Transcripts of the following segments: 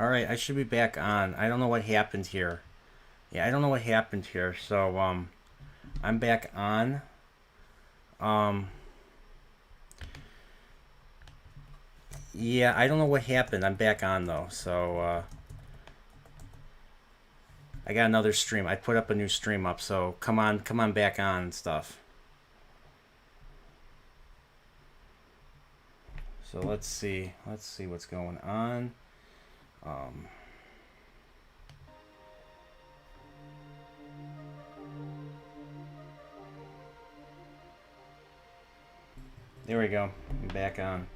Alright, I should be back on. I don't know what happened here. Yeah, I don't know what happened here. So, I'm back on. Um, yeah, I don't know what happened. I'm back on though. So, I got another stream. I put up a new stream up. So, come on back on and stuff. So, let's see. Let's see what's going on. Um, there we go. I'm back on.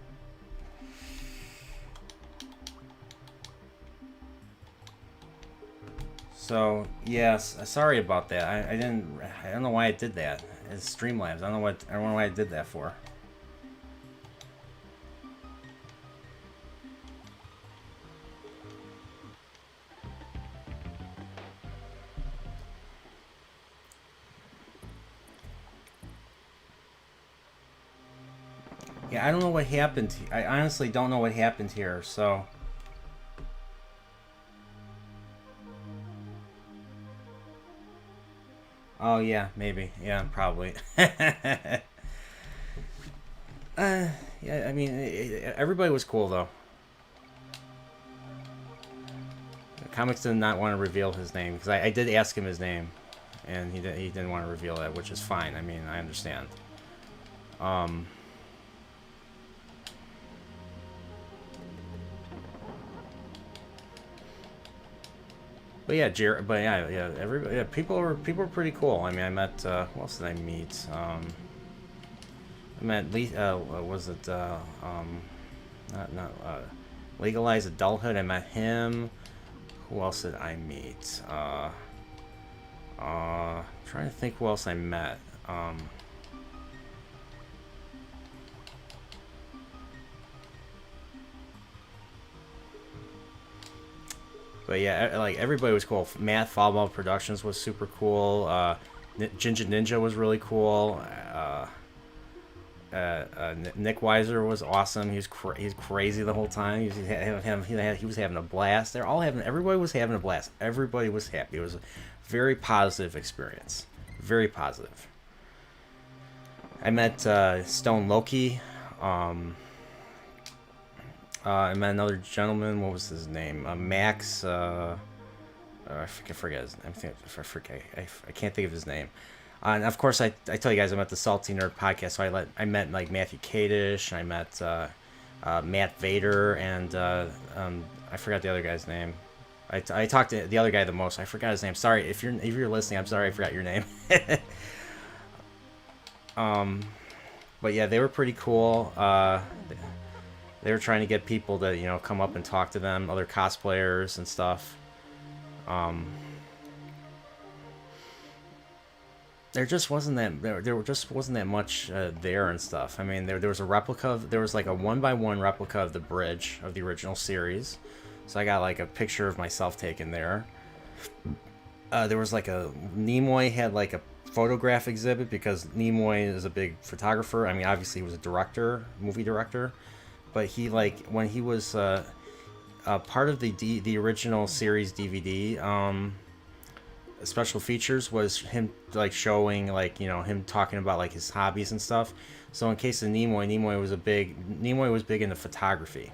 So yes, sorry about that. I didn't. I don't know why I did that. It's Streamlabs. I don't know why I did that for. Yeah, I don't know what happened. I honestly don't know what happened here. So. Oh yeah, maybe. Yeah, probably. Yeah. I mean, everybody was cool though. Comics did not want to reveal his name because I did ask him his name, and he didn't want to reveal that, which is fine. I mean, I understand. Um. But yeah, but yeah. Everybody, yeah, people were pretty cool. I mean, I met. Who else did I meet? I met Lee. Was it? Not Legalize Adulthood. I met him. Who else did I meet? Trying to think who else I met. But yeah, like everybody was cool. Matt Fallball Productions was super cool. Ginger Ninja was really cool. Nick Weiser was awesome. He's crazy the whole time. He was having a blast. They're all having. Everybody was having a blast. Everybody was happy. It was a very positive experience. Very positive. I met Stone Loki. I met another gentleman. What was his name? Max. I forget his name. I can't think of his name. And of course, I tell you guys, I'm at the Salty Nerd podcast, so I met like Matthew Kadish, and I met Matt Vader, and I forgot the other guy's name. I talked to the other guy the most. I forgot his name. Sorry if you're listening. I'm sorry I forgot your name. But yeah, they were pretty cool. They were trying to get people to come up and talk to them, other cosplayers and stuff. There just wasn't that there just wasn't that much there and stuff. I mean, there was a replica there was like a 1x1 replica of the bridge of the original series, so I got like a picture of myself taken there. There was like a Nimoy had like a photograph exhibit because Nimoy is a big photographer. I mean, obviously he was a director, movie director, but he like when he was part of the original series DVD. Special features was him like showing like him talking about like his hobbies and stuff. So in case of Nimoy was big into photography,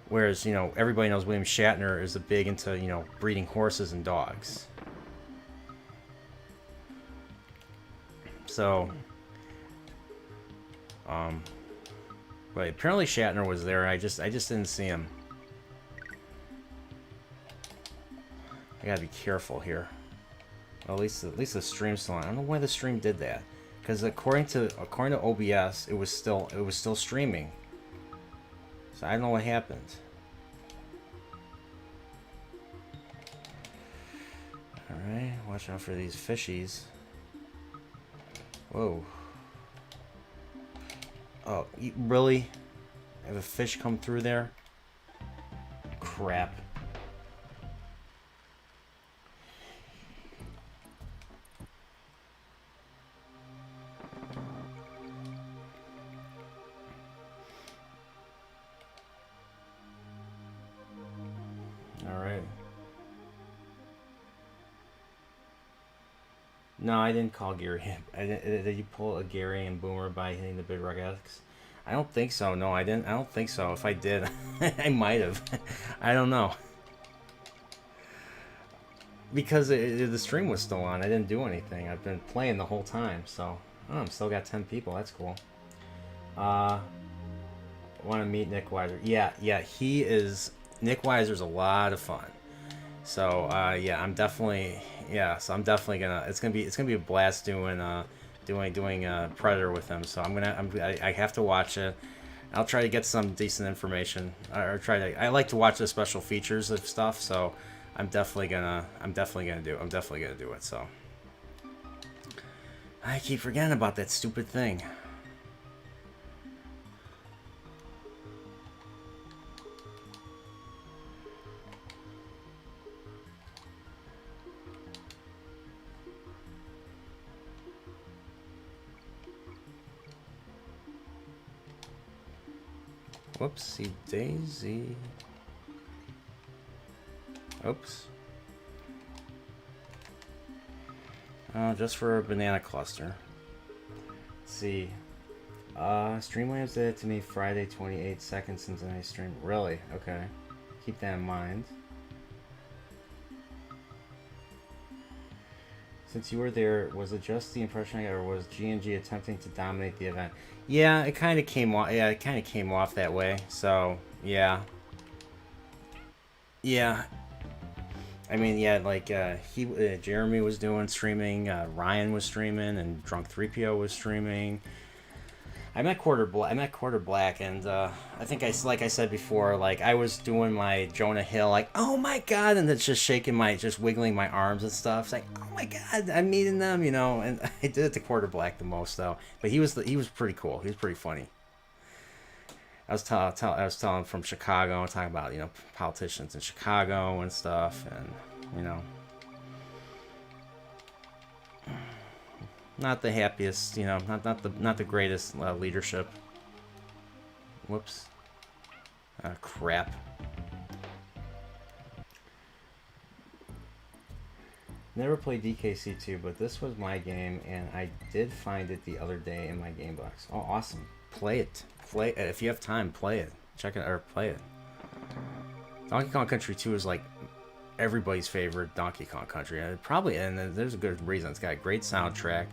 whereas everybody knows William Shatner is a big into breeding horses and dogs. So but apparently Shatner was there. I just didn't see him. I gotta be careful here. Well, at least the stream's still on. I don't know why the stream did that, because according to OBS, it was still streaming. So I don't know what happened. All right, watch out for these fishies. Whoa. Oh, really? I have a fish come through there? Crap. All right. No, I didn't call Gary. Did you pull a Gary and Boomer by hitting the Big Rock X? I don't think so. No, I didn't. I don't think so. If I did, I might have. I don't know. Because the stream was still on. I didn't do anything. I've been playing the whole time, so... Oh, I'm still got 10 people. That's cool. Want to meet Nick Weiser. Yeah, he is... Nick Weiser's a lot of fun. So, yeah, I'm definitely... Yeah, so I'm definitely gonna... It's gonna be a blast doing Predator with him. So I have to watch it. I'll try to get some decent information. I like to watch the special features of stuff, so... I'm definitely gonna do it. So I keep forgetting about that stupid thing. Whoopsie daisy. Oops. Oh, just for a banana cluster. Let's see. Streamlabs did it to me Friday, 28 seconds since I streamed. Really? Okay. Keep that in mind. Since you were there, was it just the impression I got, or was G&G attempting to dominate the event? Yeah, it kind of came off. Yeah, it kind of came off that way. So, yeah. Yeah. I mean, yeah, like Jeremy was doing streaming, Ryan was streaming, and Drunk 3PO was streaming. I met Quarter Black, and I think like I said before, like I was doing my Jonah Hill, like, oh my god, and it's just just wiggling my arms and stuff. It's like, oh my god, I'm meeting them, you know. And I did it to Quarter Black the most though, but he was pretty cool. He was pretty funny. I was telling from Chicago, talking about, you know, politicians in Chicago and stuff, and, you know, not the happiest, you know, not the greatest leadership. Whoops. Crap. Never played DKC 2, but this was my game, and I did find it the other day in my game box. Oh, awesome. Play it. If you have time, play it. Check it or play it. Donkey Kong Country 2 is like everybody's favorite Donkey Kong Country. And there's a good reason. It's got a great soundtrack.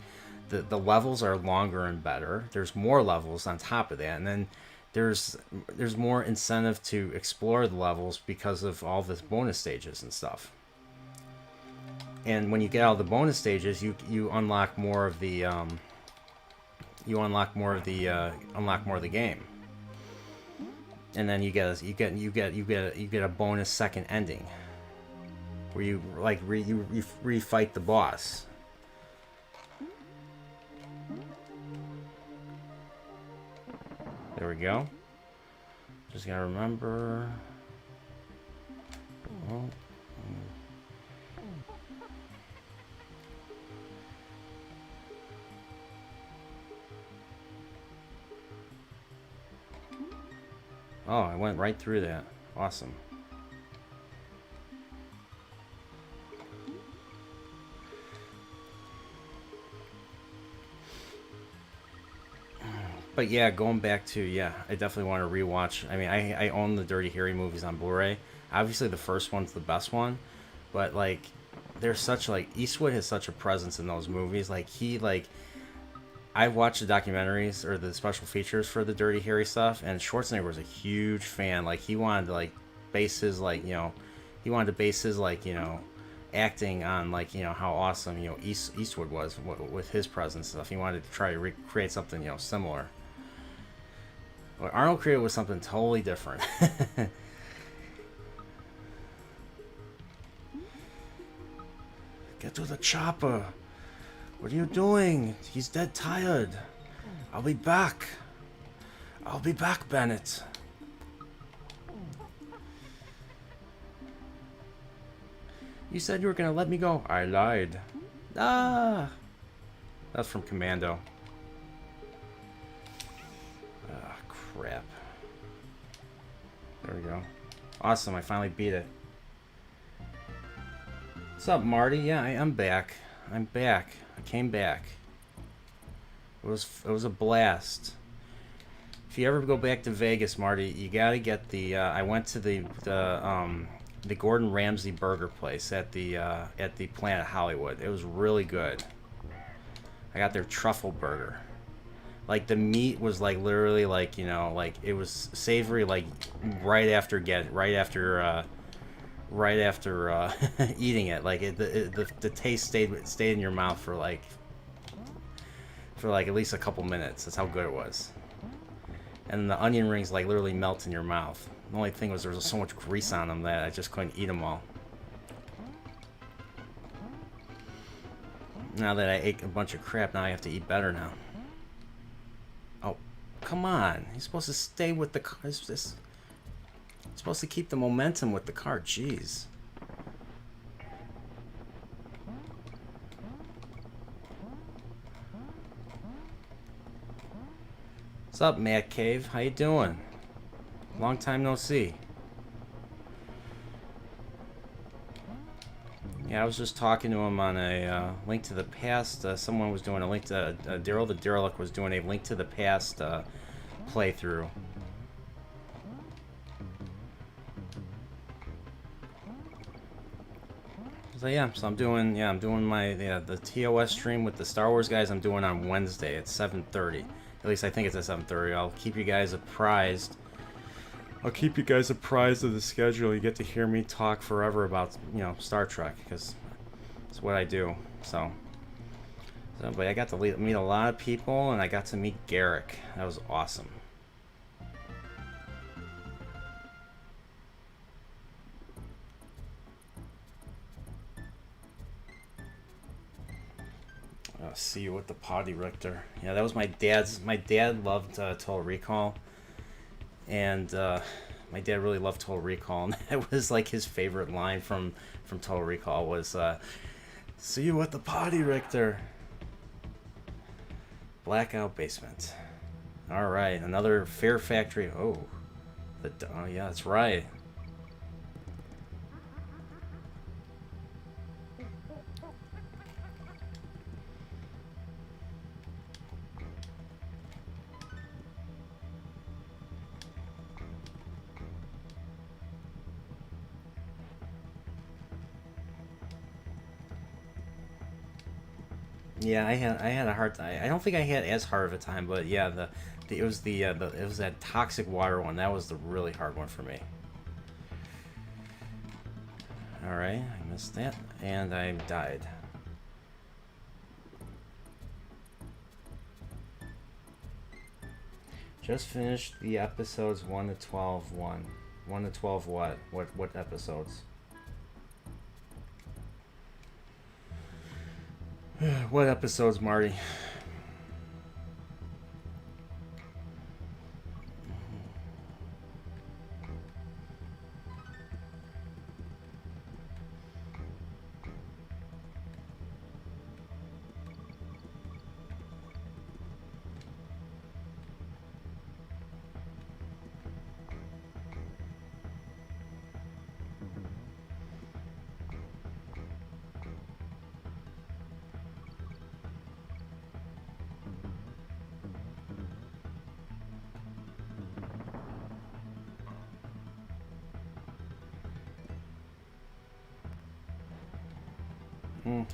The levels are longer and better. There's more levels on top of that, and then there's more incentive to explore the levels because of all the bonus stages and stuff. And when you get all the bonus stages, you unlock more of the unlock more of the game, and then you get a bonus second ending where you like you refight the boss. There we go. Just gotta remember. Oh, I went right through that. Awesome. But yeah, going back to, yeah, I definitely want to rewatch. I mean, I own the Dirty Harry movies on Blu-ray. Obviously, the first one's the best one. But, like, there's such, like, Eastwood has such a presence in those movies. Like, I watched the documentaries or the special features for the Dirty Harry stuff, and Schwarzenegger was a huge fan. Like, he wanted to, like, base his, like, you know, acting on, like, you know, how awesome, you know, Eastwood was with his presence and stuff. He wanted to try to recreate something, you know, similar. What Arnold created was something totally different. Get to the chopper. What are you doing? He's dead tired. I'll be back. I'll be back, Bennett. You said you were gonna let me go. I lied. Ah! That's from Commando. Ah, crap. There we go. Awesome, I finally beat it. What's up, Marty? Yeah, I'm back. I'm back. I came back. It was a blast. If you ever go back to Vegas, Marty, you gotta get the. I went to the Gordon Ramsay burger place at the Planet Hollywood. It was really good. I got their truffle burger. Like the meat was like literally like like it was savory like right after eating it. Like the taste stayed in your mouth for like at least a couple minutes. That's how good it was. And the onion rings like literally melt in your mouth. The only thing was there was so much grease on them that I just couldn't eat them all. Now that I ate a bunch of crap, now I have to eat better now. Oh, come on. You're supposed to stay with the car. You're supposed to keep the momentum with the car. Jeez. What's up, Matt Cave? How you doing? Long time no see. Yeah, I was just talking to him on a Link to the Past. Someone was doing a Link to... Daryl the Derelict was doing a Link to the Past playthrough. So yeah, I'm doing my the TOS stream with the Star Wars guys. I'm doing on Wednesday at 7:30. At least I think it's at 7:30. I'll keep you guys apprised. I'll keep you guys apprised of the schedule. You get to hear me talk forever about Star Trek because it's what I do. So but I got to meet a lot of people and I got to meet Garrick. That was awesome. See you with the potty Richter. Yeah, that was my dad's. My dad loved Total Recall, and my dad really loved Total Recall, and that was like his favorite line from Total Recall was "See you at the potty Richter." Blackout Basement. All right, another Fear Factory. Oh yeah, that's right. Yeah, I had a hard time. I don't think I had as hard of a time, but yeah, it was that toxic water one. That was the really hard one for me. All right, I missed that, and I died. Just finished the episodes 1 to 12. 1 to 12 what? What episodes? What episodes, Marty?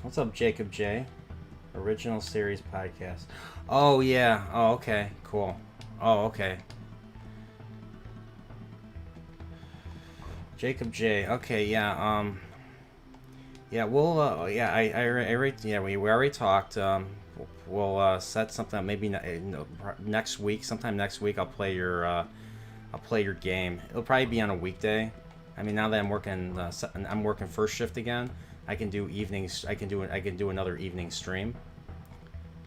What's up, Jacob J? Original Series Podcast. Oh, yeah. Oh, okay. Cool. Oh, okay. Jacob J. Okay, yeah. Yeah, we'll, yeah, we already talked. We'll set something up maybe next week. Sometime next week, I'll play your game. It'll probably be on a weekday. I mean, now that I'm working first shift again. I can do evenings. I can do another evening stream.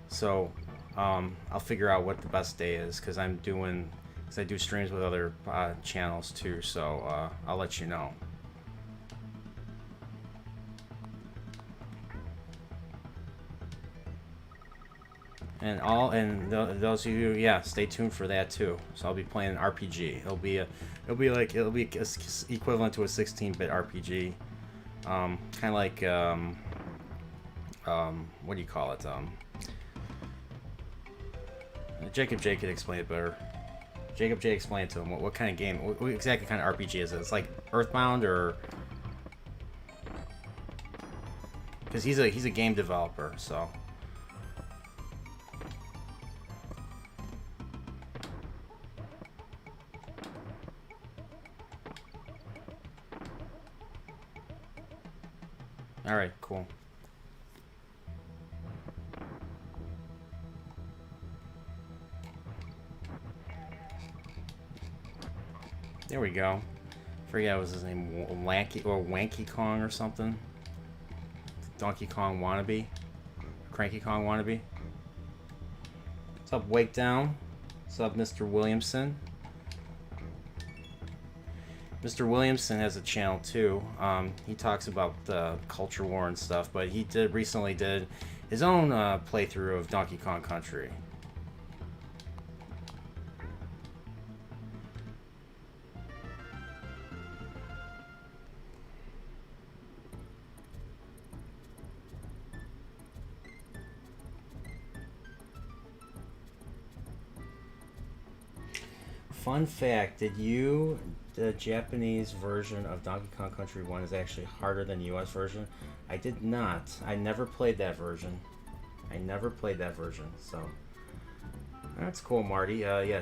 So, I'll figure out what the best day is because I do streams with other channels too. So I'll let you know. And those of you, yeah, stay tuned for that too. So I'll be playing an RPG. It'll be equivalent to a 16-bit RPG. Kind of like what do you call it? Jacob J could explain it better. Jacob J, explain it to him. What kind of game? What exactly kind of RPG is it? It's like Earthbound, or because he's a game developer, so. All right, cool. There we go. I forget what was his name, Wanky Kong or something. Donkey Kong wannabe, Cranky Kong wannabe. What's up, Wake Down? What's up, Mr. Williamson? Mr. Williamson has a channel too. He talks about the culture war and stuff, but he recently did his own playthrough of Donkey Kong Country. Fun fact, the Japanese version of Donkey Kong Country 1 is actually harder than the US version? I did not. I never played that version. So that's cool, Marty. Yeah.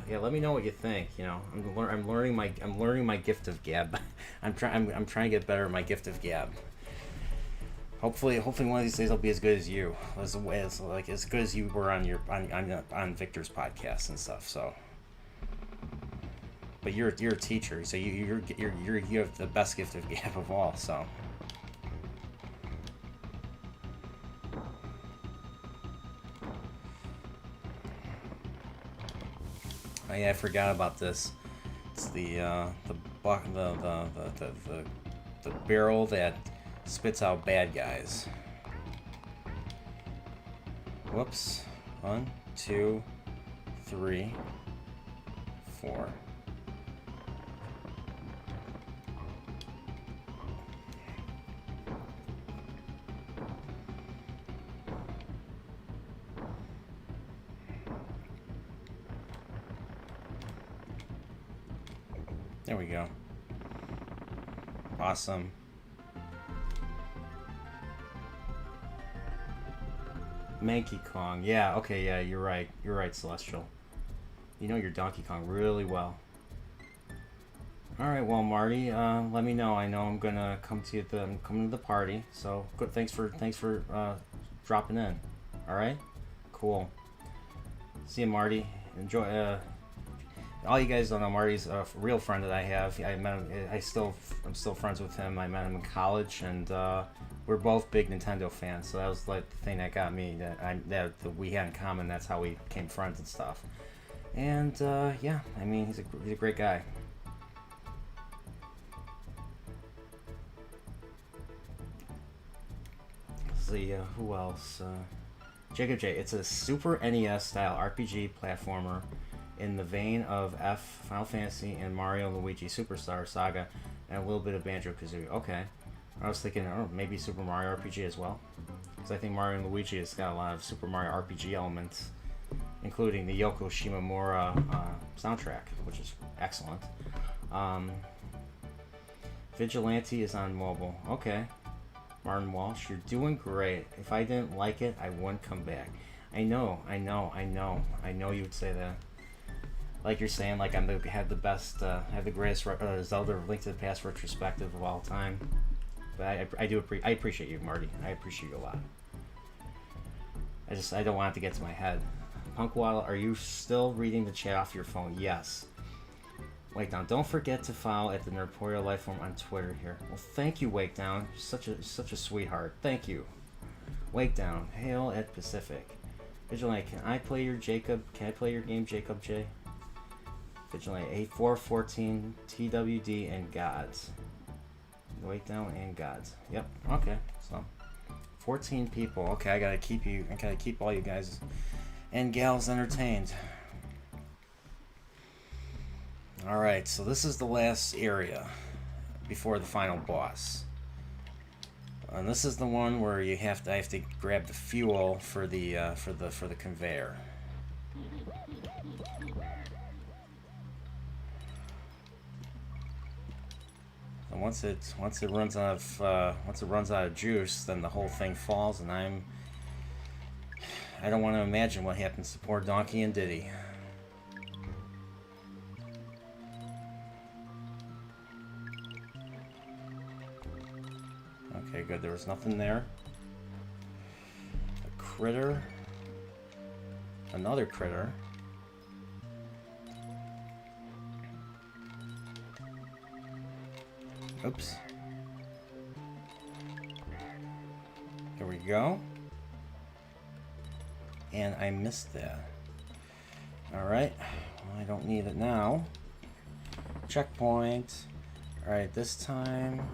Let me know what you think. You know, I'm learning my gift of gab. I'm trying to get better at my gift of gab. Hopefully one of these days I'll be as good as you, as good as you were on Victor's podcast and stuff. So. But you're a teacher, so you have the best gift of gab of all. So. Oh yeah, I forgot about this. It's the barrel that spits out bad guys. Whoops. 1, 2, 3, 4. There we go. Awesome. Manky Kong. Yeah, okay, yeah, you're right. You're right, Celestial. You know your Donkey Kong really well. Alright, well, Marty, let me know. I know I'm gonna come to you I'm coming to the party. So good, thanks for dropping in. Alright? Cool. See you, Marty. Enjoy all you guys don't know, Marty's a real friend that I have. I met him. I'm still friends with him. I met him in college, and we're both big Nintendo fans. So that was like the thing that got me that we had in common. That's how we became friends and stuff. And yeah, I mean, he's a great guy. Let's see, who else? Jacob J. It's a Super NES style RPG platformer in the vein of Final Fantasy and Mario and Luigi Superstar Saga, and a little bit of Banjo-Kazooie. Okay. I was thinking, maybe Super Mario RPG as well, because I think Mario and Luigi has got a lot of Super Mario RPG elements, including the Yoko Shimomura soundtrack, which is excellent. Vigilante is on mobile. Okay. Martin Walsh, you're doing great. If I didn't like it, I wouldn't come back. I know you would say that. Like you're saying, like have the greatest Zelda Link to the Past retrospective of all time. But I appreciate you, Marty. I appreciate you a lot. I don't want it to get to my head. Punkwaddle, are you still reading the chat off your phone? Yes. Wake Down, don't forget to follow at the Nerdporio Lifeform on Twitter here. Well, thank you, Wake Down. You're such a sweetheart. Thank you. Wake Down, hail at Pacific. Vigilante, can I play your game, Jacob J? Vigilante, 8414 TWD and Gods. Wake Down and Gods. Yep. Okay. So 14 people. Okay, I gotta keep all you guys and gals entertained. Alright, so this is the last area before the final boss. And this is the one where I have to grab the fuel for the conveyor. And once it runs out of juice, then the whole thing falls, and I don't want to imagine what happens to poor Donkey and Diddy. Okay, good. There was nothing there. A critter. Another critter. Oops. Here we go. And I missed that. Alright. Well, I don't need it now. Checkpoint. Alright, this time.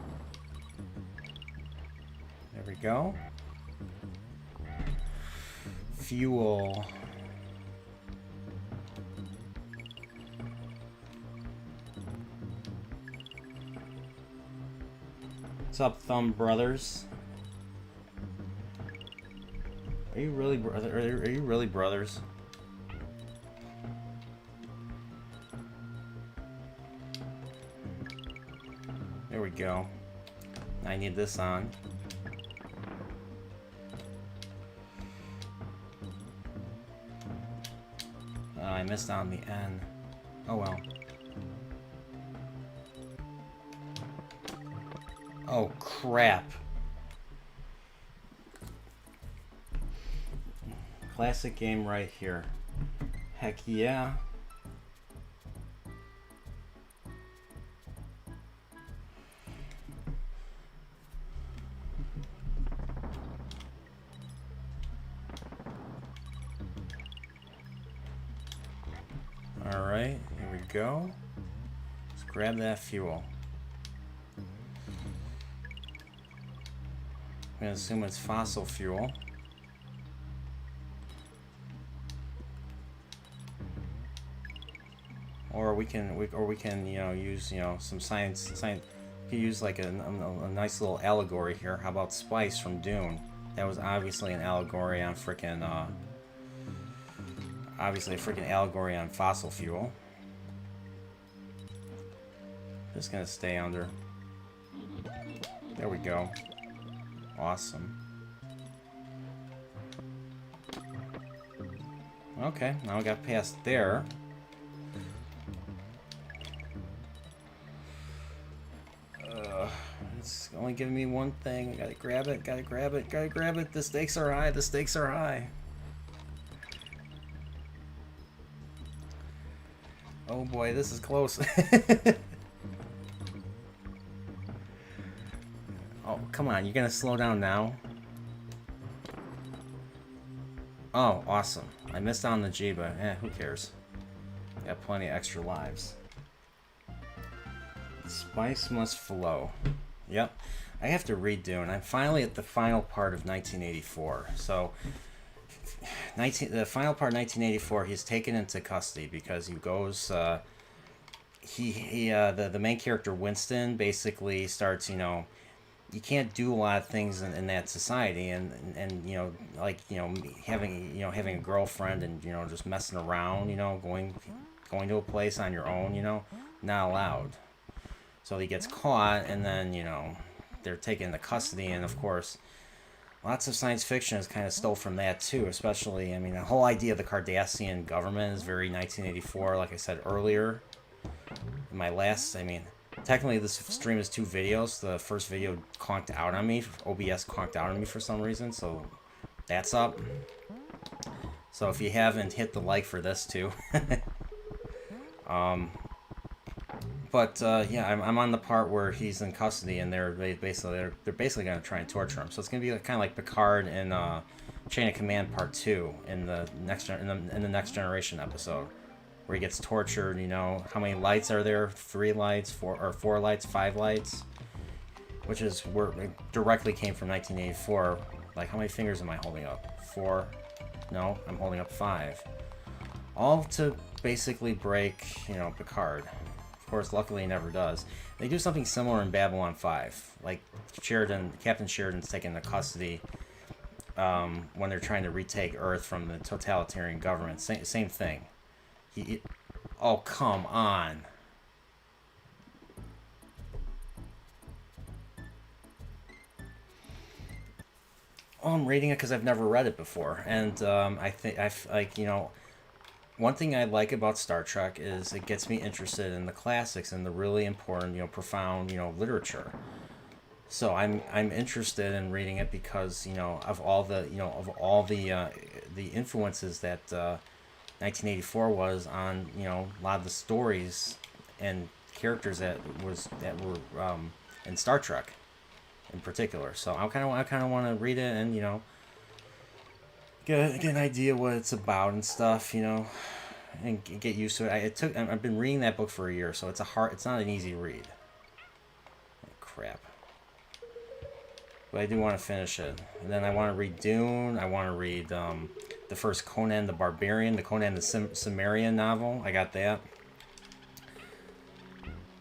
There we go. Fuel. What's up, Thumb Brothers? Are you really brothers? There we go. I need this on. I missed on the N. Oh well. Oh crap. Classic game right here. Heck yeah. Alright, here we go. Let's grab that fuel. I'm gonna assume it's fossil fuel. Or we can use some science. You could use like a nice little allegory here. How about Spice from Dune? That was obviously an allegory on frickin' obviously a freaking allegory on fossil fuel. Just gonna stay under. There we go. Awesome. Okay, now we got past there. It's only giving me one thing. I gotta grab it, gotta grab it, gotta grab it. The stakes are high, the stakes are high. Oh boy, this is close. Oh, come on, you're gonna slow down now? Oh, awesome. I missed on the G, but who cares? Got plenty of extra lives. Spice must flow. Yep. I have to read Dune. I'm finally at the final part of 1984. So, the final part of 1984, he's taken into custody because he goes... the main character, Winston, basically starts, you can't do a lot of things in that society, and having a girlfriend and just messing around, going to a place on your own, not allowed. So he gets caught, and then they're taken into custody, and of course, lots of science fiction is kind of stole from that too. Especially, the whole idea of the Cardassian government is very 1984, like I said earlier. In my last, technically this stream is 2 videos. The first video conked out on me. OBS conked out on me for some reason, so that's up. So if you haven't, hit the like for this too. Yeah, I'm on the part where he's in custody, and they're basically going to try and torture him. So it's going to be kind of like Picard in Chain of Command Part 2 in the Next Generation episode, where he gets tortured. How many lights are there? 3 lights, 4 lights, 5 lights, which is where it directly came from 1984. Like, how many fingers am I holding up? 4? No, I'm holding up 5. All to basically break, Picard Of course, luckily it never does. They do something similar in Babylon 5. Like, Captain Sheridan's taken into custody when they're trying to retake Earth from the totalitarian government. Same thing. Oh, come on. Oh, I'm reading it because I've never read it before. And I think, one thing I like about Star Trek is it gets me interested in the classics and the really important, profound, literature. So I'm interested in reading it because of all the influences that 1984 was on a lot of the stories and characters that were in Star Trek in particular. So I kind of want to read it and get an idea what it's about and stuff, and get used to it. I've been reading that book for a year, so it's not an easy read. Oh, crap. But I do want to finish it. And then I want to read Dune. I want to read the first Conan the Barbarian, the Conan the Cimmerian novel. I got that.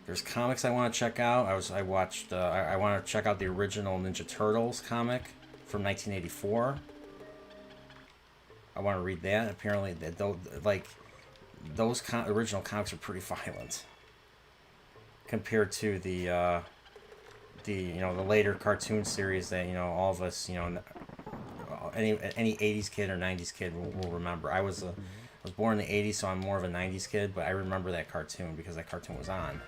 There's comics I want to check out. I want to check out the original Ninja Turtles comic from 1984. I want to read that. Apparently, those original comics are pretty violent compared to the later cartoon series that all of us any 80s kid or 90s kid will remember. I was born in the 80s, so I'm more of a 90s kid, but I remember that cartoon because that cartoon was on.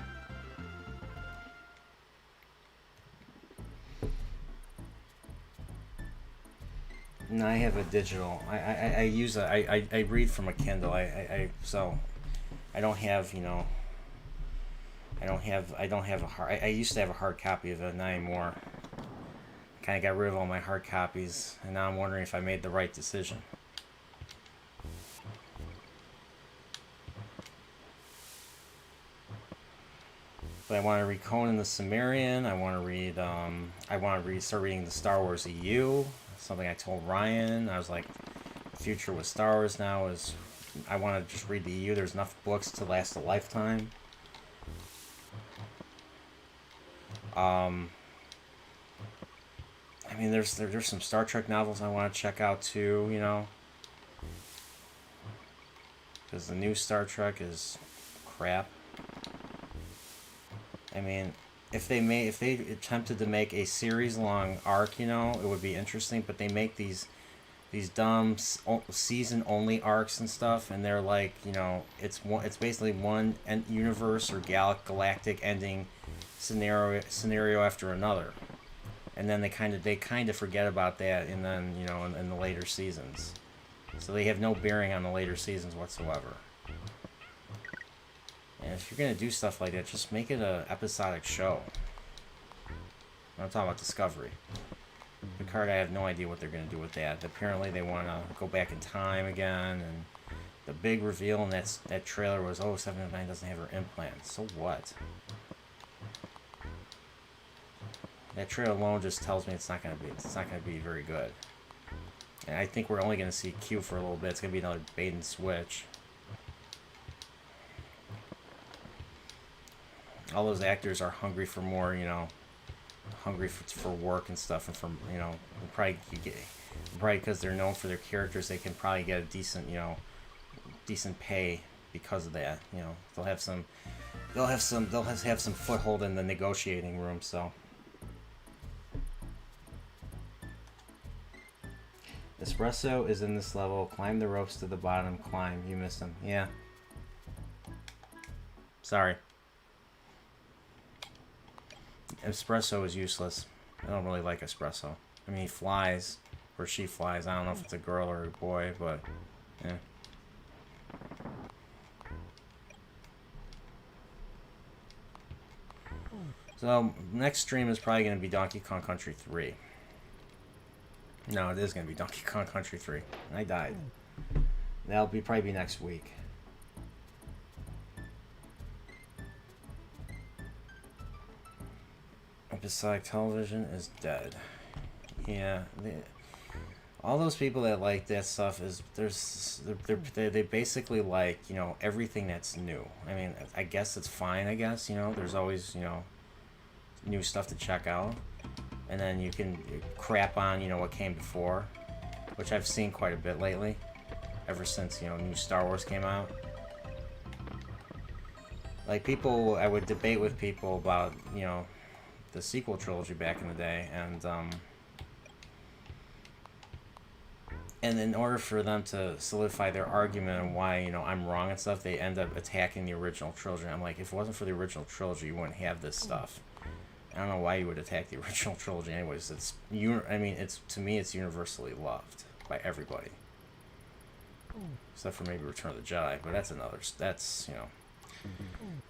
No, I have a digital. I read from a Kindle. So I don't have a hard. I used to have a hard copy of it, not anymore. Kind of got rid of all my hard copies, and now I'm wondering if I made the right decision. But I want to read Conan the Cimmerian. I want to start reading the Star Wars EU. Something I told Ryan. I was like, the future with Star Wars now is, I want to just read the EU. There's enough books to last a lifetime. There's some Star Trek novels I want to check out too, because the new Star Trek is crap. If they attempted to make a series-long arc, it would be interesting. But they make these dumb season-only arcs and stuff, and they're like, it's basically one universe or galactic ending scenario after another, and then they kind of forget about that, and then in the later seasons, so they have no bearing on the later seasons whatsoever. And if you're gonna do stuff like that, just make it an episodic show. I'm talking about Discovery. Picard, I have no idea what they're gonna do with that. Apparently, they want to go back in time again, and the big reveal in that trailer was, 7 of 9 doesn't have her implant. So what? That trailer alone just tells me it's not gonna be very good. And I think we're only gonna see Q for a little bit. It's gonna be another bait and switch. All those actors are hungry for more, hungry for work and stuff, and from probably because they're known for their characters, they can probably get a decent pay because of that. They'll have some foothold in the negotiating room. So Espresso is in this level. Climb the ropes to the bottom. Climb. You missed him. Yeah. Sorry. Espresso is useless. I don't really like Espresso. He flies, or she flies. I don't know if it's a girl or a boy, but yeah. So next stream is probably going to be Donkey Kong Country 3. No, it is going to be Donkey Kong Country 3. I died. That'll probably be next week. Episodic television is dead. Yeah, All those people that like that stuff is they basically like, you know, everything that's new. I mean, I guess it's fine. I guess, you know, there's always, you know, new stuff to check out, and then you can crap on, you know, what came before, which I've seen quite a bit lately, ever since, you know, new Star Wars came out. Like, people, I would debate with people about, you know, the sequel trilogy back in the day, and in order for them to solidify their argument on why, you know, I'm wrong and stuff, they end up attacking the original trilogy. I'm like, if it wasn't for the original trilogy, you wouldn't have this stuff. I don't know why you would attack the original trilogy anyways. I mean, to me, it's universally loved by everybody. Except for maybe Return of the Jedi, but that's, you know.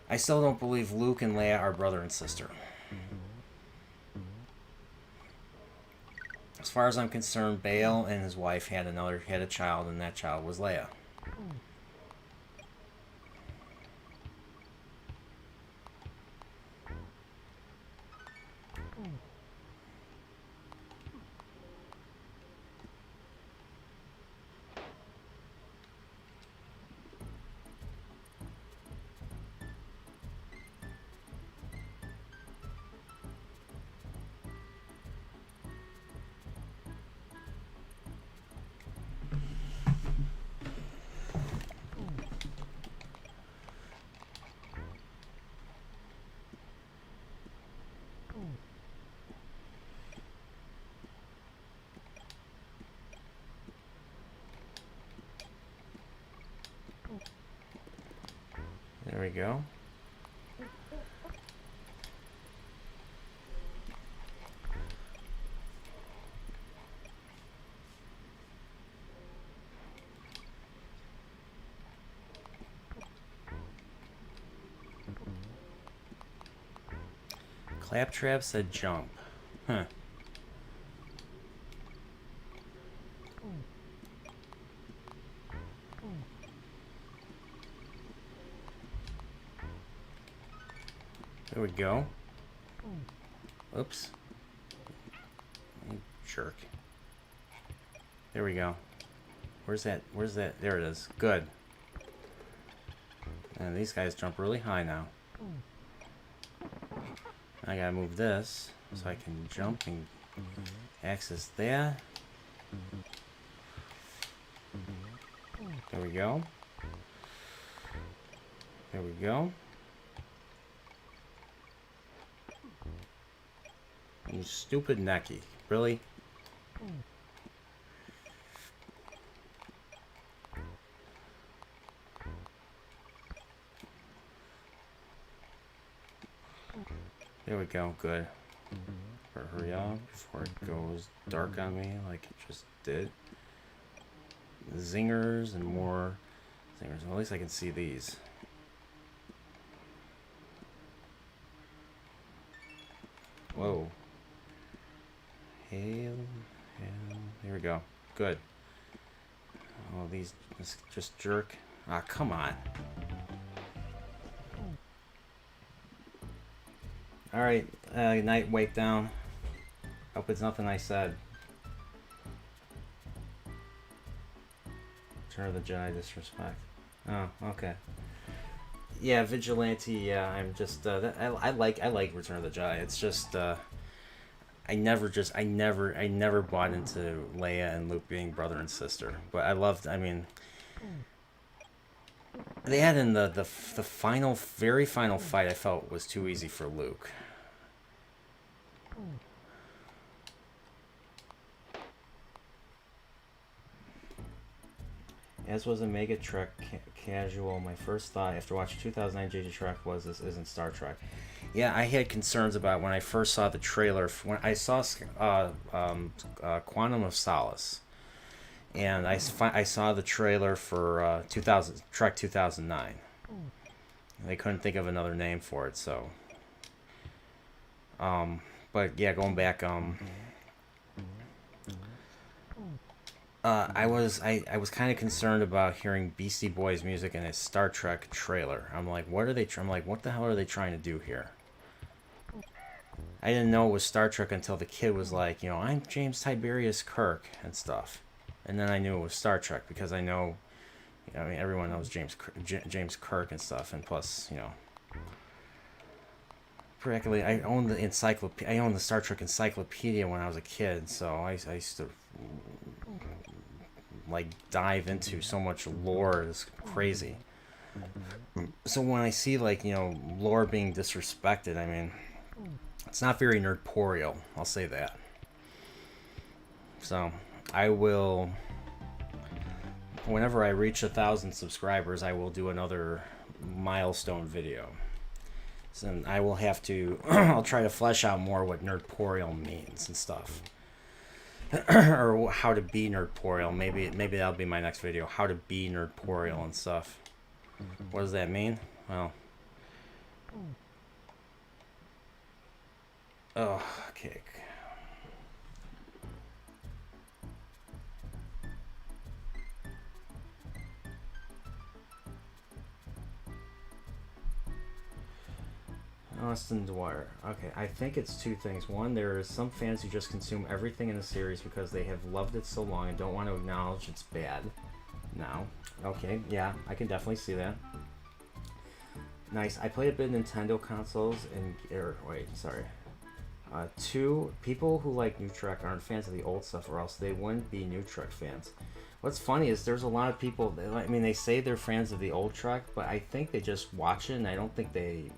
I still don't believe Luke and Leia are brother and sister. As far as I'm concerned, Bail and his wife had a child, and that child was Leia. There we go. Claptrap said jump. Huh. There we go. Oops. You jerk. There we go. Where's that? There it is. Good. And these guys jump really high now. I gotta move this so I can jump and access that. There we go. There we go. You stupid necky. Really? There we go. Good. Hurry up before it goes dark on me like it just did. Zingers and more zingers. Well, at least I can see these. Whoa. Hail. Here we go. Good. Oh, these just jerk. Ah, come on. Alright, night wake down. Hope it's nothing I said. Return of the Jedi disrespect. Oh, okay. Yeah, Vigilante, yeah, I'm just, I like Return of the Jedi. It's just, I never bought into Leia and Luke being brother and sister. But I mean, they had in the final, very final fight, I felt was too easy for Luke. As was a Mega Trek casual, my first thought after watching 2009 JJ Trek was, this isn't Star Trek. Yeah, I had concerns about when I first saw the trailer. When I saw Quantum of Solace, and I saw the trailer for Trek 2009. They couldn't think of another name for it, so. But yeah, going back, I was kind of concerned about hearing Beastie Boys music in a Star Trek trailer. I'm like, what the hell are they trying to do here? I didn't know it was Star Trek until the kid was like, you know, I'm James Tiberius Kirk and stuff. And then I knew it was Star Trek because I know, I mean, everyone knows James Kirk and stuff. And plus, you know, practically, I owned the Star Trek encyclopedia when I was a kid. So I used to like dive into so much lore. It's crazy. So when I see like, you know, lore being disrespected, I mean, it's not very nerdporial, I'll say that. So I will, whenever I reach 1,000 subscribers, I will do another milestone video. So I will have to I'll try to flesh out more what nerdporial means and stuff. Or how to be nerdporial. Maybe that'll be my next video, how to be nerdporial and stuff. What does that mean? Well, oh, okay. Austin Dwyer. Okay, I think it's two things. One, there are some fans who just consume everything in the series because they have loved it so long and don't want to acknowledge it's bad. Now, okay, yeah, I can definitely see that. Nice. I played a bit of Nintendo consoles and two, people who like New Trek aren't fans of the old stuff, or else they wouldn't be New Trek fans. What's funny is there's a lot of people, they say they're fans of the old Trek, but I think they just watch it and I don't think they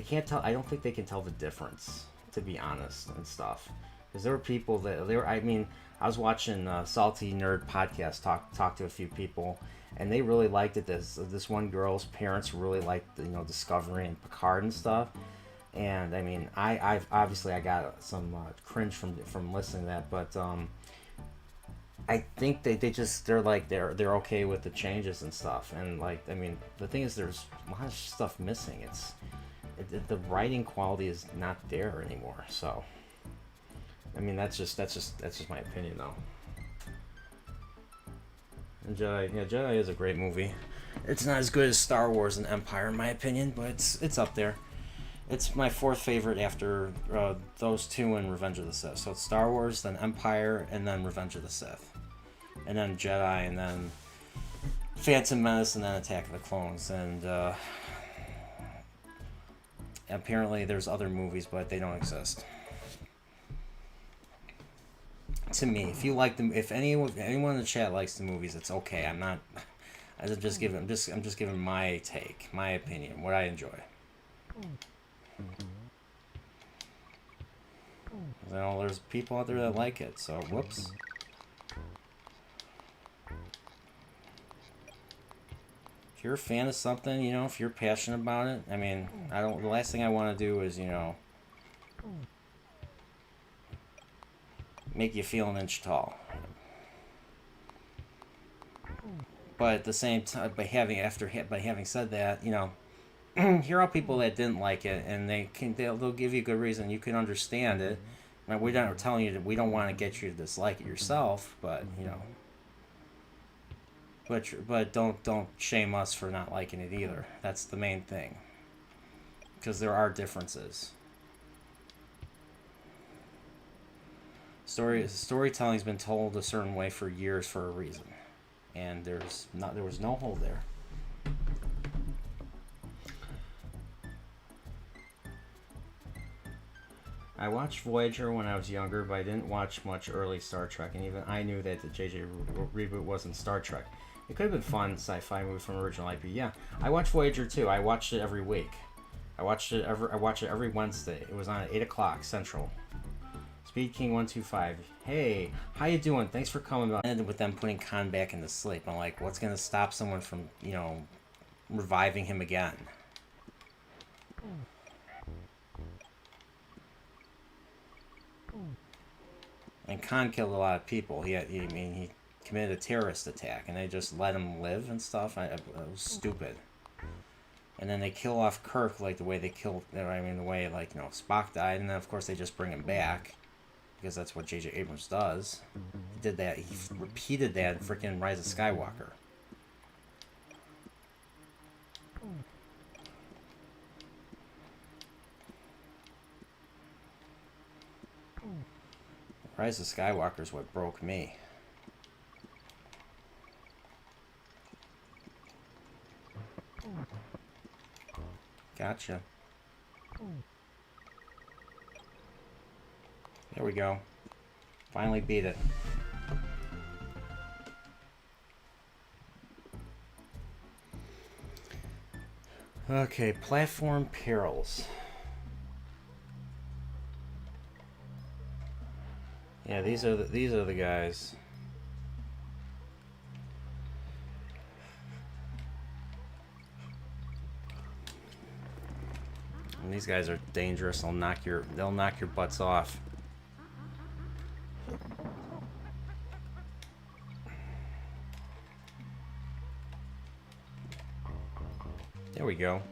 can't tell. I don't think they can tell the difference, to be honest, and stuff. Because there were people I was watching Salty Nerd podcast talk to a few people, and they really liked it. This one girl's parents really liked, you know, Discovery and Picard and stuff. And I mean, I've obviously I got some cringe from listening to that, but I think they're okay with the changes and stuff. And like, I mean, the thing is, there's a lot of stuff missing. The writing quality is not there anymore. So, I mean, that's just my opinion, though. And Jedi is a great movie. It's not as good as Star Wars and Empire, in my opinion, but it's up there. It's my fourth favorite after those two and Revenge of the Sith. So it's Star Wars, then Empire, and then Revenge of the Sith, and then Jedi, and then Phantom Menace, and then Attack of the Clones, and apparently there's other movies, but they don't exist. To me, if you like them, if anyone in the chat likes the movies, it's okay. I'm just giving my take, my opinion, what I enjoy. You know, there's people out there that like it, so whoops. If you're a fan of something, you know, if you're passionate about it, I mean, the last thing I want to do is, you know, make you feel an inch tall. But at the same time, by having said that, you know, here are people that didn't like it, and they'll give you a good reason. You can understand it. I mean, we're not telling you that we don't want to get you to dislike it yourself, but you know, but don't shame us for not liking it either. That's the main thing, because there are differences. Storytelling's been told a certain way for years for a reason, and there was no hole there. I watched Voyager when I was younger, but I didn't watch much early Star Trek, and even I knew that the JJ reboot wasn't Star Trek. It could have been fun sci-fi movie from original IP. Yeah, I watched Voyager too. I watched it every week. I watch it every Wednesday. It was on at 8 o'clock Central. Speed King 125. Hey, how you doing? Thanks for coming. I ended with them putting Khan back into sleep. I'm like, what's gonna stop someone from, you know, reviving him again? And Khan killed a lot of people. He committed a terrorist attack, and they just let him live and stuff. It was stupid. And then they kill off Kirk like the way they killed. The way, like, you know, Spock died, and then of course they just bring him back because that's what J.J. Abrams does. He did that. He repeated that in freaking Rise of Skywalker. Rise of Skywalker's what broke me. Gotcha. There we go. Finally beat it. Okay, platform perils. Yeah, these are the guys. And these guys are dangerous. They'll knock your butts off. There we go.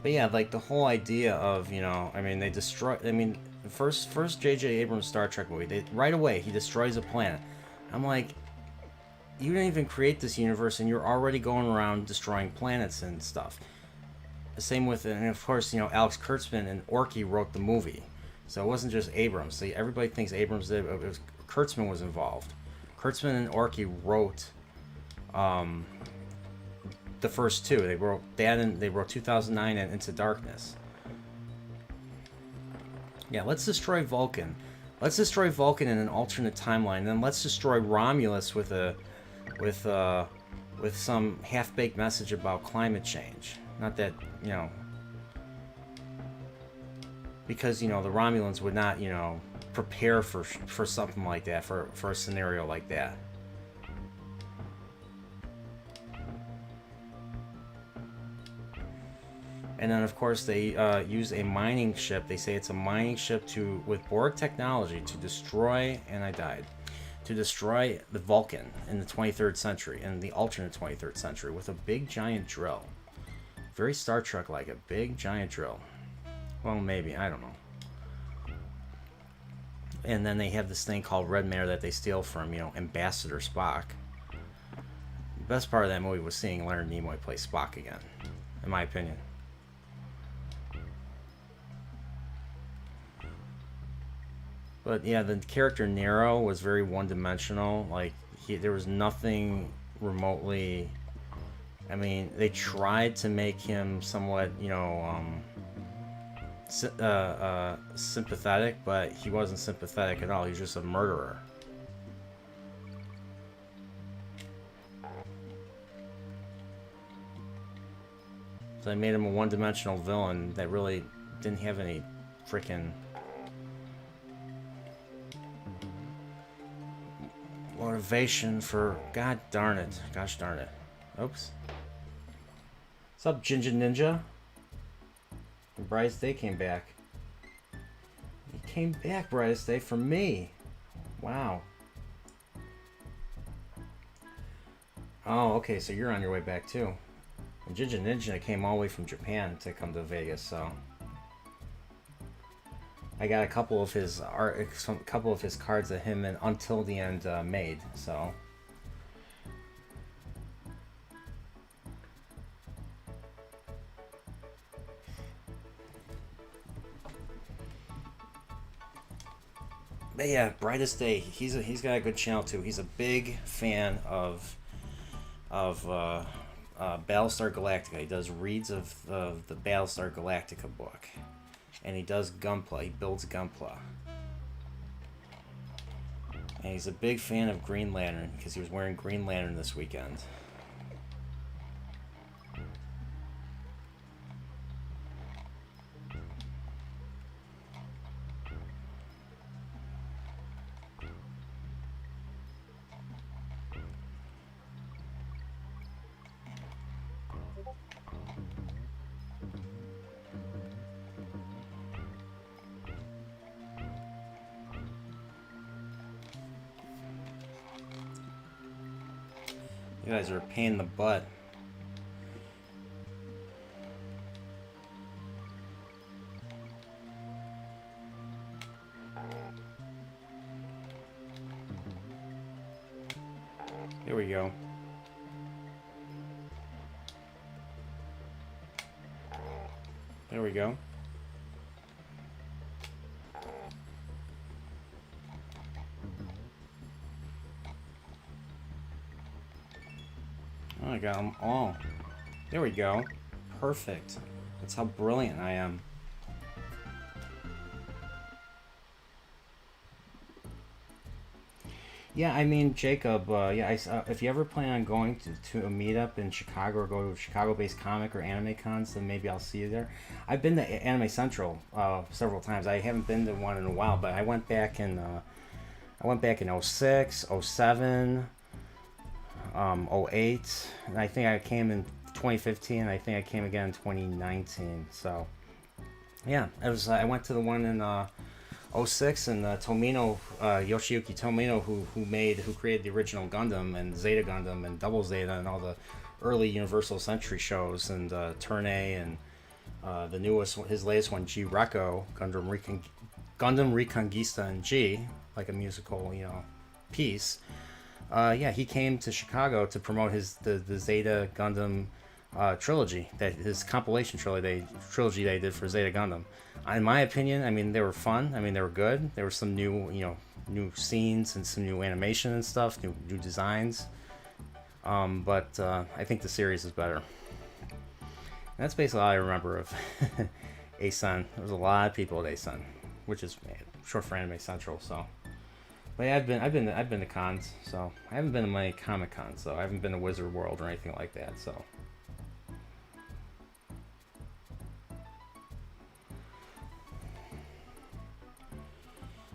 But yeah, like the whole idea of, you know, I mean, they destroy. I mean, first J.J. Abrams Star Trek movie, right away he destroys a planet. I'm like, you didn't even create this universe, and you're already going around destroying planets and stuff. The same with, and of course, you know, Alex Kurtzman and Orky wrote the movie, so it wasn't just Abrams. See, everybody thinks Abrams did. It was Kurtzman was involved. Kurtzman and Orky wrote the first two. They wrote that, and they wrote 2009 and Into Darkness. Yeah, let's destroy Vulcan. Let's destroy Vulcan in an alternate timeline. Then let's destroy Romulus with some half-baked message about climate change. Not that, you know, because, you know, the Romulans would not, you know, prepare for something like that, for a scenario like that. And then, of course, they use a mining ship. They say it's a mining ship with Borg technology to destroy, and I died, to destroy the Vulcan in the 23rd century, in the alternate 23rd century, with a big giant drill. Very Star Trek-like, a big giant drill. Well, maybe, I don't know. And then they have this thing called Red Mare that they steal from, you know, Ambassador Spock. The best part of that movie was seeing Leonard Nimoy play Spock again, in my opinion. But yeah, the character Nero was very one-dimensional. Like, there was nothing remotely. I mean, they tried to make him somewhat, you know, sympathetic, but he wasn't sympathetic at all. He was just a murderer. So they made him a one-dimensional villain that really didn't have any freaking motivation for, god darn it, gosh darn it. Oops. What's up, Ginger Ninja? And Brightest Day came back. He came back, Brightest Day, for me. Wow. Oh, okay, so you're on your way back too. And Ginger Ninja came all the way from Japan to come to Vegas, so I got a couple of his art, a couple of his cards that him and Until the End made. So but yeah, Brightest Day. He's got a good channel too. He's a big fan of Battlestar Galactica. He does reads of the Battlestar Galactica book. And he does Gunpla. He builds Gunpla. And he's a big fan of Green Lantern because he was wearing Green Lantern this weekend. You guys are a pain in the butt. There we go. Oh, I got them all. There we go. Perfect. That's how brilliant I am. Yeah, I mean, Jacob, if you ever plan on going to a meetup in Chicago or go to a Chicago-based comic or anime cons, then maybe I'll see you there. I've been to Anime Central several times. I haven't been to one in a while, but I went back in '06, '07, '08, and I think I came in 2015, and I think I came again in 2019. So, yeah, I went to the one in '06, and Tomino, Yoshiyuki Tomino, who created the original Gundam and Zeta Gundam and Double Zeta and all the early Universal Century shows, and Turn A, and the newest, his latest one, G Reco, Gundam Reconquista in G, like a musical, piece. He came to Chicago to promote the Zeta Gundam trilogy, his compilation trilogy they did for Zeta Gundam. In my opinion, I mean, they were fun. I mean, they were good. There were some new scenes and some new animation and stuff, new designs. But I think the series is better. And that's basically all I remember of ASUN. There was a lot of people at ASUN, which is short for Anime Central. So, but yeah, I've been to cons. So I haven't been to many Comic Cons. So I haven't been to Wizard World or anything like that. So.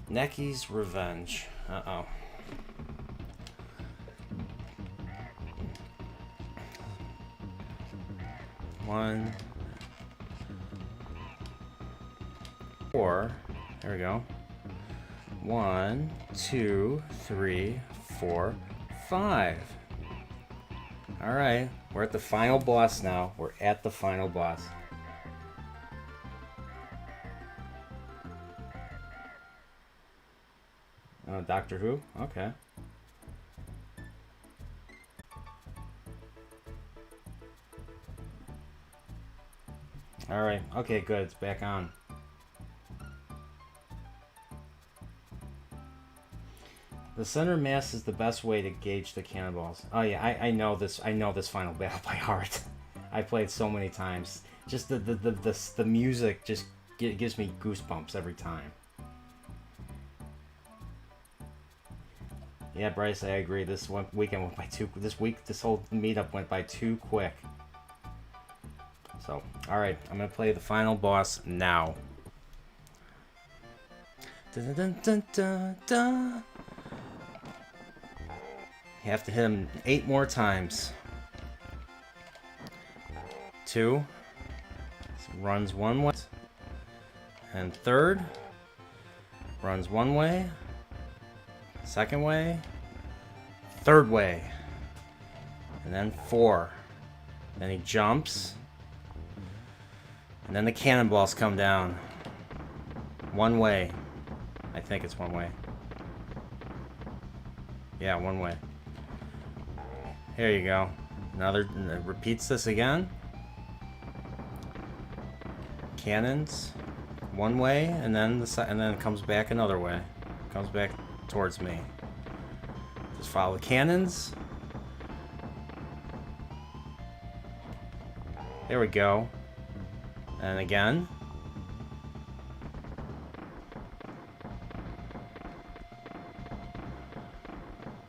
Neki's Revenge. Uh-oh. One. 4. There we go. 1, 2, 3, 4, 5. Alright. We're at the final boss now. We're at the final boss. Doctor Who? Okay. Alright. Okay, good. It's back on. The center mass is the best way to gauge the cannonballs. Oh yeah, I know this. I know this final battle by heart. I played so many times. Just the music just gives me goosebumps every time. Yeah, Bryce, I agree. This weekend went by too. This whole meetup went by too quick. So, all right, I'm gonna play the final boss now. Dun, dun, dun, dun, dun. You have to hit him 8 more times. 2. Runs one way. And 3rd. Runs one way. 2nd way, 3rd way, and then 4. Then he jumps, and then the cannonballs come down. One way. I think it's one way. Yeah, one way. Here you go. Another, repeats this again. Cannons, one way, and then it comes back another way. Comes back towards me. Just follow the cannons. There we go. And again.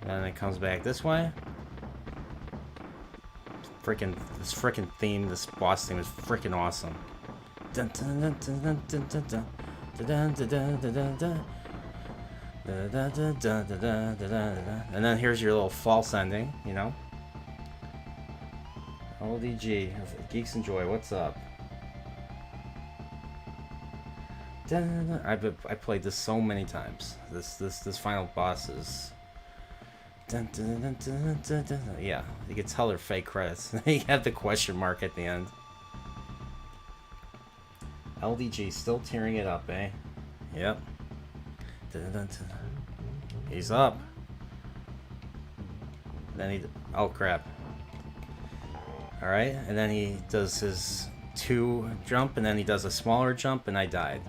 Then it comes back this way. This freaking theme, this boss theme is freaking awesome. Dun, dun, dun, dun, dun, dun, dun, dun. Dun, dun, dun, dun, dun, dun. And then here's your little false ending, LDG, Geeks Enjoy, what's up? I played this so many times. This final boss is. Yeah, you can tell they're fake credits. You have the question mark at the end. LDG still tearing it up, eh? Yep. He's up. Then oh crap. Alright, and then he does his 2 jump, and then he does a smaller jump, and I died.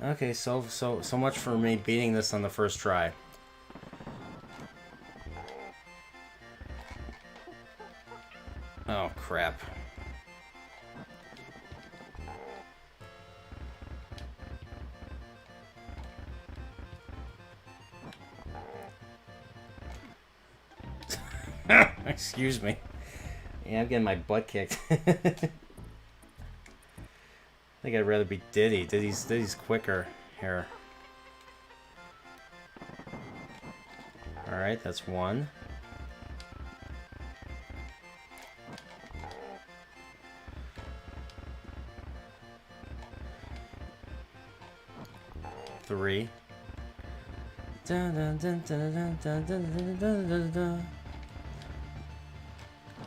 Okay, so much for me beating this on the first try. Oh crap. Excuse me. Yeah, I'm getting my butt kicked. I think I'd rather be Diddy. Diddy's quicker here. Alright, that's 1. Three. Dun, dun, dun, dun, dun, dun, dun, dun, dun, dun, dun.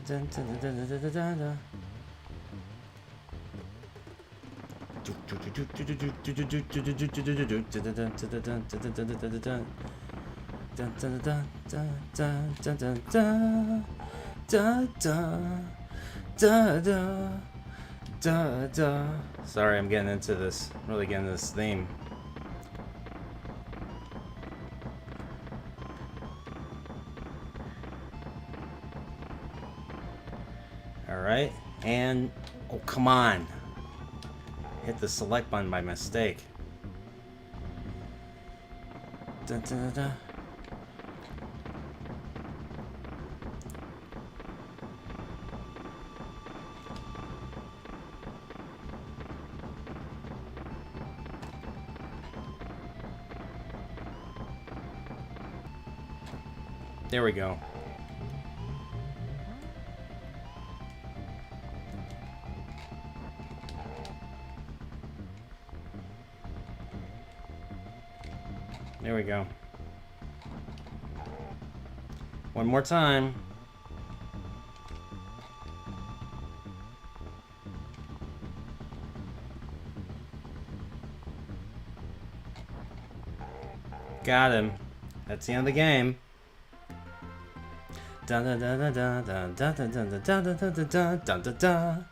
Dun, dun, dun, dun, dun, dun, dun, dun. Sorry, I'm getting into this. Really getting this theme. Alright, and oh come on. Hit the select button by mistake. Dun, dun, dun, dun. There we go. There we go. One more time. Got him. That's the end of the game. Dun dun dun dun dun dun dun dun dun dun dun dun dun dun dun.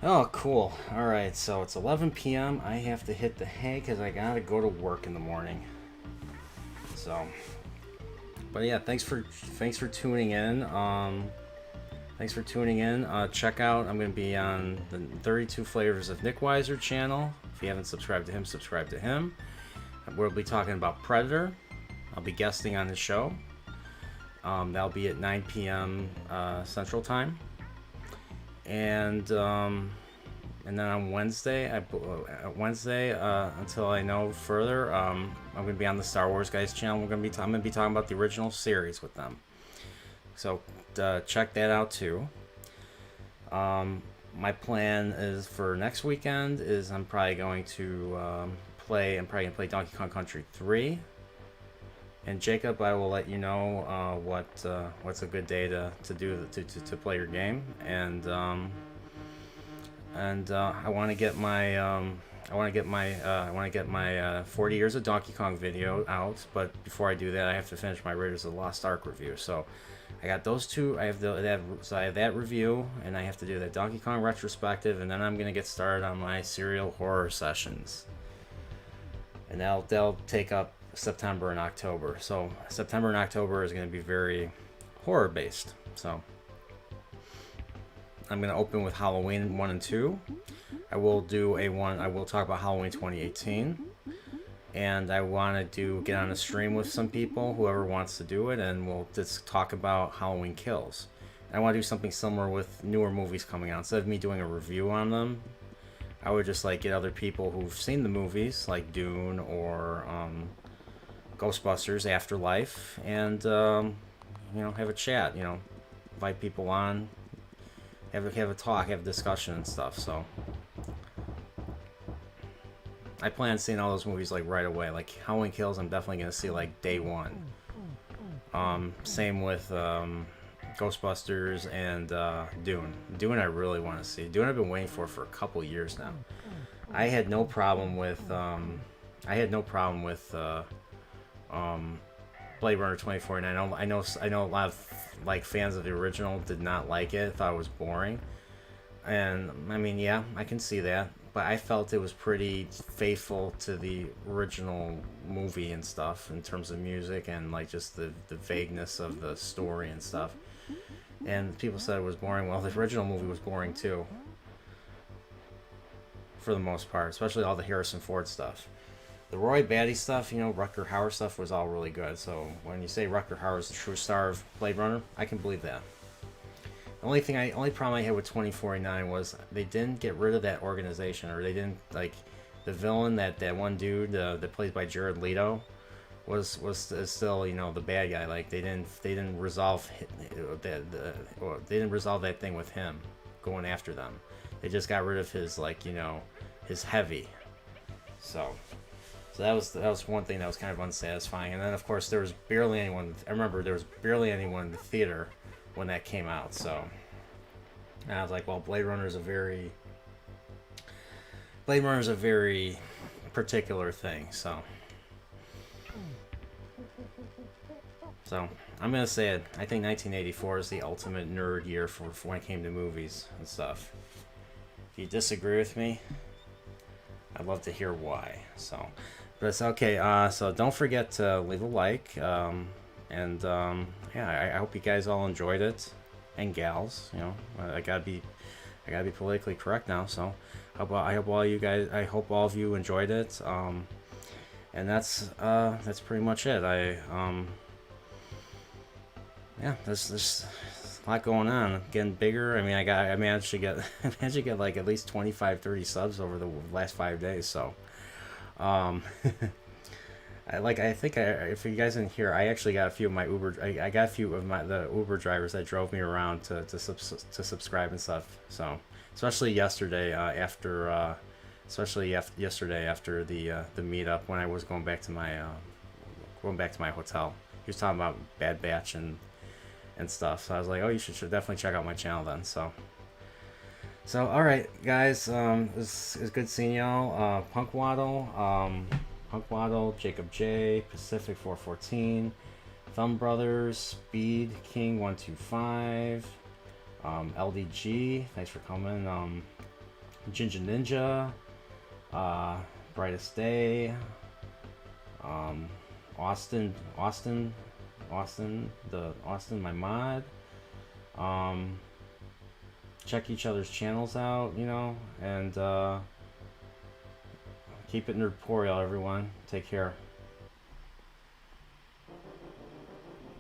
Oh, cool. Alright, so it's 11 p.m. I have to hit the hay because I gotta go to work in the morning. So, but yeah, thanks for tuning in. Thanks for tuning in. Check out, I'm gonna be on the 32 Flavors of Nick Weiser channel. If you haven't subscribed to him, subscribe to him. We'll be talking about Predator. I'll be guesting on the show. That'll be at 9 p.m. Central Time. And then on Wednesday, until I know further, I'm going to be on the Star Wars Guys channel. I'm going to be talking about the original series with them. So check that out too. My plan is for next weekend is I'm probably going to play Donkey Kong Country 3. And Jacob, I will let you know what's a good day to play your game, and I want to get my 40 years of Donkey Kong video out. But before I do that, I have to finish my Raiders of the Lost Ark review. So I got those two. I have that review, and I have to do that Donkey Kong retrospective, and then I'm gonna get started on my serial horror sessions, and they'll take up September and October. So September and October is going to be very horror based. So I'm going to open with Halloween 1 and 2. I will talk about Halloween 2018, and I want to get on a stream with some people, whoever wants to do it, and we'll just talk about Halloween Kills. I want to do something similar with newer movies coming out. Instead of me doing a review on them, I would just get other people who've seen the movies, like Dune or Ghostbusters Afterlife, and have a chat, invite people on, have a talk, have a discussion and stuff. So I plan on seeing all those movies right away. Like Halloween Kills, I'm definitely gonna see day one. Same with Ghostbusters and Dune. Dune I really want to see. Dune I've been waiting for a couple years now. I had no problem with Blade Runner 2049. I know a lot of like fans of the original did not like it, thought it was boring, and I mean, yeah, I can see that, but I felt it was pretty faithful to the original movie and stuff in terms of music and like just the vagueness of the story and stuff. And people said it was boring. Well, the original movie was boring too, for the most part, especially all the Harrison Ford stuff. The Roy Batty stuff, you know, Rutger Hauer stuff was all really good. So when you say Rutger Hauer is the true star of Blade Runner, I can believe that. The only problem I had with 2049 was they didn't get rid of that organization, or they didn't like the villain, that one dude that plays by Jared Leto was still, you know, the bad guy. Like they didn't resolve they didn't resolve that thing with him going after them. They just got rid of his, like, you know, his heavy. So that was one thing that was kind of unsatisfying. And then of course there was barely anyone. I remember there was barely anyone in the theater when that came out. So and I was like, well, Blade Runner is a very particular thing. So I'm gonna say it. I think 1984 is the ultimate nerd year for when it came to movies and stuff. If you disagree with me, I'd love to hear why. So, but it's okay. So don't forget to leave a like. Yeah, I hope you guys all enjoyed it, and gals. You know, I gotta be politically correct now. So, I hope all of you enjoyed it. And that's pretty much it. Yeah, there's a lot going on, getting bigger. I mean, I managed to get like at least 25-30 subs over the last 5 days. So, if you guys didn't hear, I actually got a few of my I got a few of the Uber drivers that drove me around to subscribe and stuff. So, especially yesterday after the meetup when I was going back to my hotel. He was talking about Bad Batch and stuff. So I was like, oh, you should definitely check out my channel then. So all right, guys, it's good seeing y'all. Punk Waddle, Jacob J, Pacific 414, Thumb Brothers, Speed King 125, LDG, thanks for coming. Ginger Ninja, Brightest Day, Austin, my mod. Check each other's channels out, you know, and keep it nerdporeal, everyone. Take care.